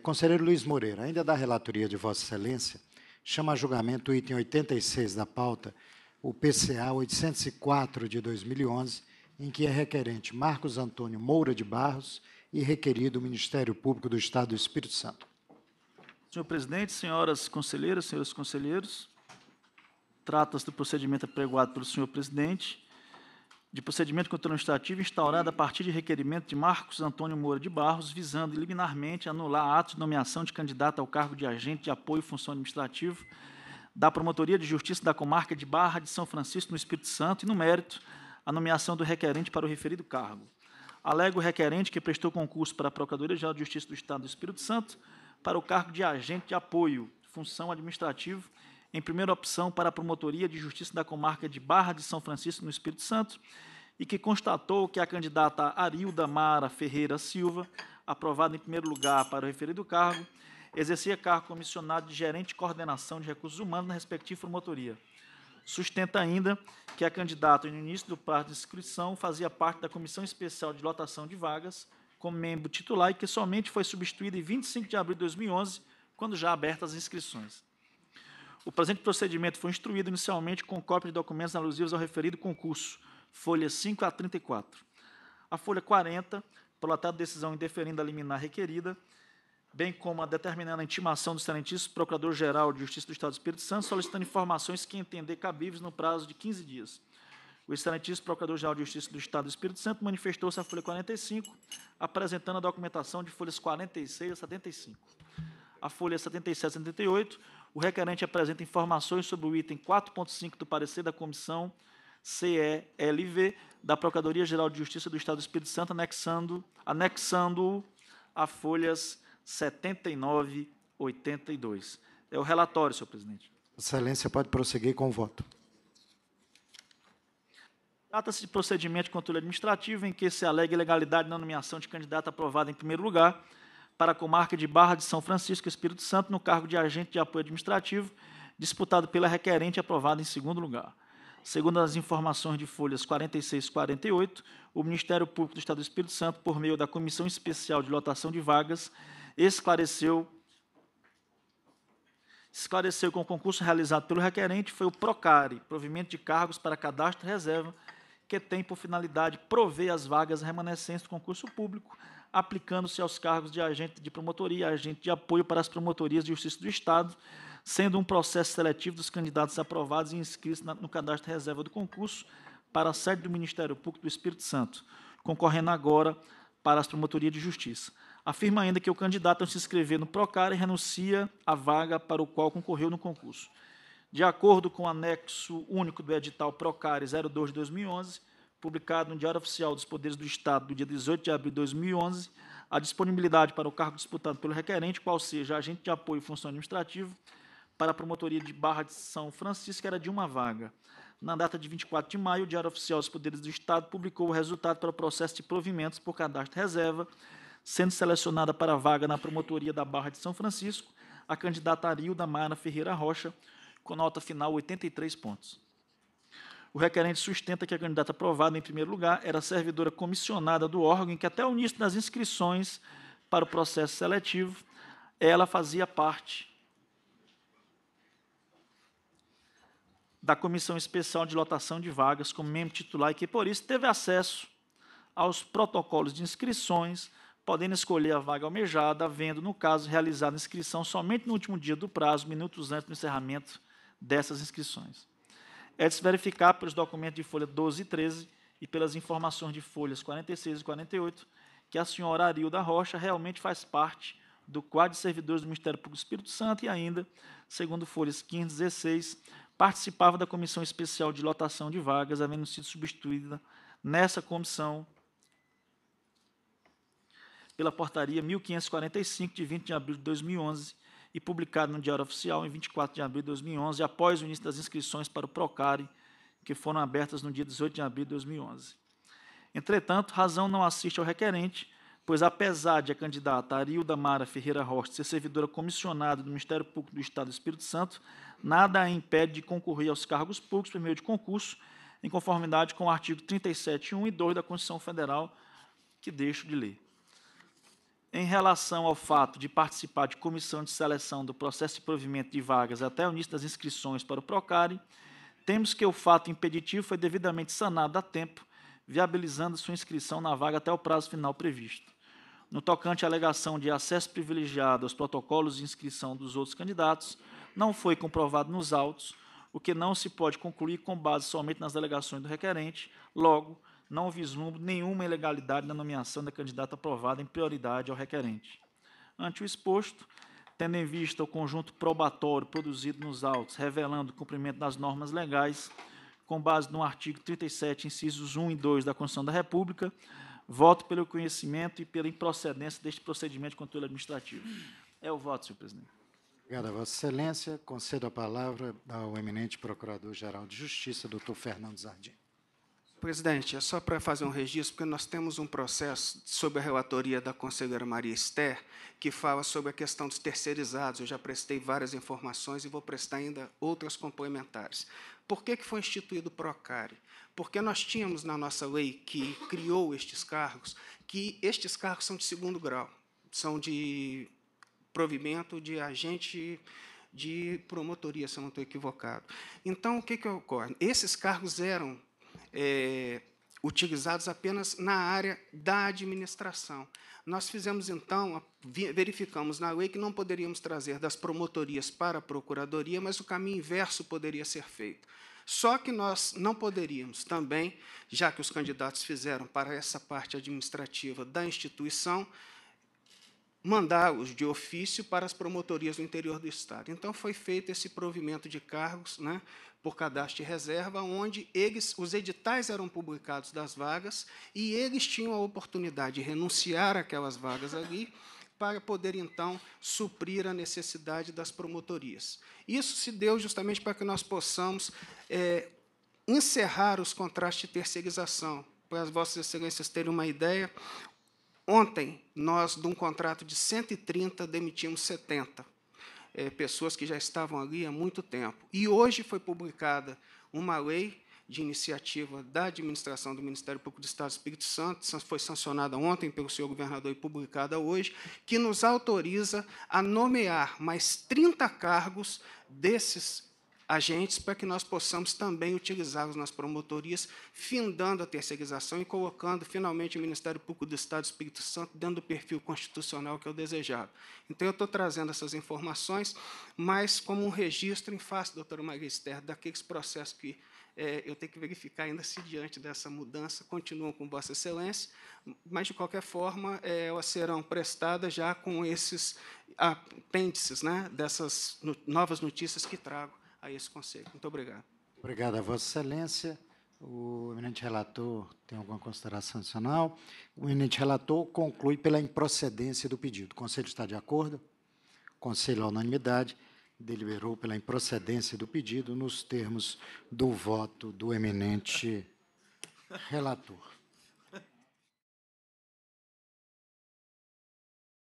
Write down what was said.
Conselheiro Luiz Moreira, ainda da relatoria de Vossa Excelência, chama a julgamento o item 86 da pauta, o PCA 804 de 2011, em que é requerente Marcos Antônio Moura de Barros e requerido o Ministério Público do Estado do Espírito Santo. Senhor presidente, senhoras conselheiras, senhores conselheiros, trata-se do procedimento apregoado pelo senhor presidente, de procedimento administrativo instaurado a partir de requerimento de Marcos Antônio Moura de Barros, visando liminarmente anular atos de nomeação de candidato ao cargo de agente de apoio e função administrativa da Promotoria de Justiça da Comarca de Barra de São Francisco, no Espírito Santo, e, no mérito, a nomeação do requerente para o referido cargo. Alega o requerente que prestou concurso para a Procuradoria-Geral de Justiça do Estado do Espírito Santo para o cargo de agente de apoio, função administrativa, em primeira opção para a Promotoria de Justiça da Comarca de Barra de São Francisco, no Espírito Santo, e que constatou que a candidata Arilda Mara Ferreira Silva, aprovada em primeiro lugar para o referido cargo, exercia cargo comissionado de gerente de coordenação de recursos humanos na respectiva promotoria. Sustenta ainda que a candidata, no início do prazo de inscrição, fazia parte da Comissão Especial de Lotação de Vagas, como membro titular, e que somente foi substituída em 25 de abril de 2011, quando já abertas as inscrições. O presente procedimento foi instruído inicialmente com cópia de documentos alusivos ao referido concurso, folhas 5 a 34. A folha 40, prolatada de decisão indeferindo a liminar requerida, bem como a determinando a intimação do excelentíssimo Procurador-Geral de Justiça do Estado do Espírito Santo, solicitando informações que entender cabíveis no prazo de 15 dias. O excelentíssimo Procurador-Geral de Justiça do Estado do Espírito Santo manifestou-se à folha 45, apresentando a documentação de folhas 46 a 75. A folha 77 a 78, o requerente apresenta informações sobre o item 4.5 do parecer da Comissão CELV da Procuradoria-Geral de Justiça do Estado do Espírito Santo, anexando-o a folhas 79 e 82. É o relatório, senhor presidente. Excelência pode prosseguir com o voto. Trata-se de procedimento de controle administrativo em que se alega ilegalidade na nomeação de candidato aprovado em primeiro lugar para a comarca de Barra de São Francisco, Espírito Santo, no cargo de agente de apoio administrativo, disputado pela requerente e aprovado em segundo lugar. Segundo as informações de folhas 46 e 48, o Ministério Público do Estado do Espírito Santo, por meio da Comissão Especial de Lotação de Vagas, esclareceu que o concurso realizado pelo requerente foi o PROCARE, provimento de cargos para cadastro e reserva, que tem por finalidade prover as vagas remanescentes do concurso público, aplicando-se aos cargos de agente de promotoria, agente de apoio para as promotorias de justiça do Estado, sendo um processo seletivo dos candidatos aprovados e inscritos no cadastro de reserva do concurso para a sede do Ministério Público do Espírito Santo, concorrendo agora para as promotorias de justiça. Afirma ainda que o candidato, ao se inscrever no PROCARE, renuncia à vaga para o qual concorreu no concurso. De acordo com o anexo único do edital PROCARE 02 de 2011, publicado no Diário Oficial dos Poderes do Estado, do dia 18 de abril de 2011, a disponibilidade para o cargo disputado pelo requerente, qual seja agente de apoio e função administrativa, para a Promotoria de Barra de São Francisco, era de uma vaga. Na data de 24 de maio, o Diário Oficial dos Poderes do Estado publicou o resultado para o processo de provimentos por cadastro de reserva, sendo selecionada para a vaga na Promotoria da Barra de São Francisco a candidata Arilda Mara Ferreira Rocha, com nota final 83 pontos. O requerente sustenta que a candidata aprovada em primeiro lugar era servidora comissionada do órgão em que, até o início das inscrições para o processo seletivo, ela fazia parte da Comissão Especial de Lotação de Vagas como membro titular e que, por isso, teve acesso aos protocolos de inscrições, podendo escolher a vaga almejada, havendo, no caso, realizado a inscrição somente no último dia do prazo, minutos antes do encerramento dessas inscrições. É de se verificar pelos documentos de folha 12 e 13 e pelas informações de folhas 46 e 48 que a senhora Arilda Rocha realmente faz parte do quadro de servidores do Ministério Público do Espírito Santo e ainda, segundo folhas 15 e 16, participava da Comissão Especial de Lotação de Vagas, havendo sido substituída nessa comissão pela portaria 1545, de 20 de abril de 2011, e publicado no Diário Oficial em 24 de abril de 2011, após o início das inscrições para o PROCARE, que foram abertas no dia 18 de abril de 2011. Entretanto, razão não assiste ao requerente, pois, apesar de a candidata Arilda Mara Ferreira Rocha ser servidora comissionada do Ministério Público do Estado do Espírito Santo, nada a impede de concorrer aos cargos públicos por meio de concurso, em conformidade com o artigo 37, 1 e 2 da Constituição Federal, que deixo de ler. Em relação ao fato de participar de comissão de seleção do processo de provimento de vagas até o início das inscrições para o Procari, temos que o fato impeditivo foi devidamente sanado a tempo, viabilizando sua inscrição na vaga até o prazo final previsto. No tocante à alegação de acesso privilegiado aos protocolos de inscrição dos outros candidatos, não foi comprovado nos autos, o que não se pode concluir com base somente nas alegações do requerente, logo, não vislumbro nenhuma ilegalidade na nomeação da candidata aprovada em prioridade ao requerente. Ante o exposto, tendo em vista o conjunto probatório produzido nos autos, revelando o cumprimento das normas legais, com base no artigo 37, incisos 1 e 2 da Constituição da República, voto pelo conhecimento e pela improcedência deste procedimento de controle administrativo. É o voto, senhor presidente. Obrigado a Vossa Excelência. Concedo a palavra ao eminente Procurador-Geral de Justiça, doutor Fernando Zardim. Presidente, é só para fazer um registro, porque nós temos um processo sob a relatoria da conselheira Maria Esther, que fala sobre a questão dos terceirizados. Eu já prestei várias informações e vou prestar ainda outras complementares. Por que foi instituído o Procari? Porque nós tínhamos na nossa lei que criou estes cargos, que estes cargos são de segundo grau, são de provimento de agente de promotoria, se eu não estou equivocado. Então, o que ocorre? Esses cargos eram utilizados apenas na área da administração. Nós fizemos, então, verificamos na lei que não poderíamos trazer das promotorias para a procuradoria, mas o caminho inverso poderia ser feito. Só que nós não poderíamos também, já que os candidatos fizeram para essa parte administrativa da instituição, mandá-los de ofício para as promotorias do interior do Estado. Então, foi feito esse provimento de cargos, né, por cadastro de reserva, onde os editais eram publicados das vagas e eles tinham a oportunidade de renunciar àquelas vagas ali para poder, então, suprir a necessidade das promotorias. Isso se deu justamente para que nós possamos encerrar os contratos de terceirização. Para as Vossas Excelências terem uma ideia, ontem, nós, de um contrato de 130, demitimos 70. Pessoas que já estavam ali há muito tempo. E hoje foi publicada uma lei de iniciativa da administração do Ministério Público do Estado do Espírito Santo, foi sancionada ontem pelo senhor governador e publicada hoje, que nos autoriza a nomear mais 30 cargos desses agentes para que nós possamos também utilizá-los nas promotorias, findando a terceirização e colocando, finalmente, o Ministério Público do Estado do Espírito Santo dentro do perfil constitucional que é o desejado. Então, eu estou trazendo essas informações, mas como um registro em face, doutora Maria Esther, daqueles processos que eu tenho que verificar ainda se, diante dessa mudança, continuam com Vossa Excelência, mas, de qualquer forma, elas serão prestadas já com esses apêndices, né, dessas novas notícias que trago a esse Conselho. Muito obrigado. Obrigado a Vossa Excelência. O eminente relator tem alguma consideração adicional? O eminente relator conclui pela improcedência do pedido. O Conselho está de acordo? O Conselho, à unanimidade, deliberou pela improcedência do pedido nos termos do voto do eminente relator.